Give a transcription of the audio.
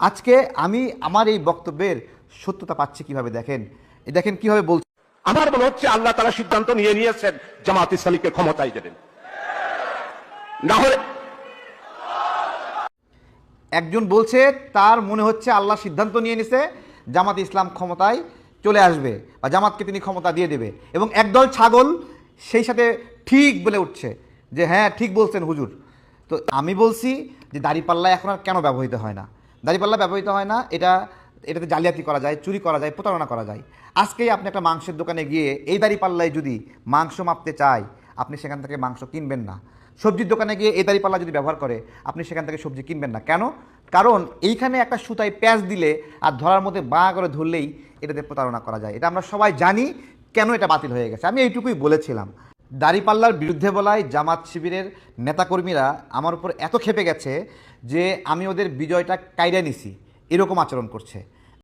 আজকে আমি আমার এই বক্তব্যের সত্যতা পাচ্ছি কিভাবে দেখেন, দেখেন কিভাবে বলছি। আমার মনে হচ্ছে আল্লাহ তাআলা সিদ্ধান্ত নিয়েছেন জামাত ইসলামীকে ক্ষমতায় দেবেন, না হলে একজন বলছে তার মনে হচ্ছে আল্লাহ সিদ্ধান্ত নিয়ে নিছে জামাত ইসলাম ক্ষমতায় চলে আসবে বা জামাতকে তিনি ক্ষমতা দিয়ে দেবে, এবং একদল ছাগল সেই সাথে ঠিক বলে উঠছে যে হ্যাঁ ঠিক বলছেন হুজুর। তো আমি বলছি যে দাড়িপাল্লা এখন আর কেন ব্যবহৃত হয় না? দাড়িপাল্লা ব্যবহৃত হয় না, এটাতে জালিয়াতি করা যায়, চুরি করা যায়, প্রতারণা করা যায়। আজকেই আপনি একটা মাংসের দোকানে গিয়ে এই দাড়িপাল্লায় যদি মাংস মাপতে চায়, আপনি সেখান থেকে মাংস কিনবেন না। সবজির দোকানে গিয়ে এই দাড়িপাল্লা যদি ব্যবহার করে, আপনি সেখান থেকে সবজি কিনবেন না। কেন? কারণ এইখানে একটা সুতায় প্যাঁচ দিলে আর ধরার মধ্যে বাঁ করে ধরলেই এটাতে প্রতারণা করা যায়। এটা আমরা সবাই জানি কেন এটা বাতিল হয়ে গেছে। আমি এইটুকুই বলেছিলাম। দাড়িপাল্লার বিরুদ্ধে বলায় জামাত শিবিরের নেতাকর্মীরা আমার উপর এত ক্ষেপে গেছে যে আমি ওদের বিজয়টা কাইরা নিছি, এরকম আচরণ করছে।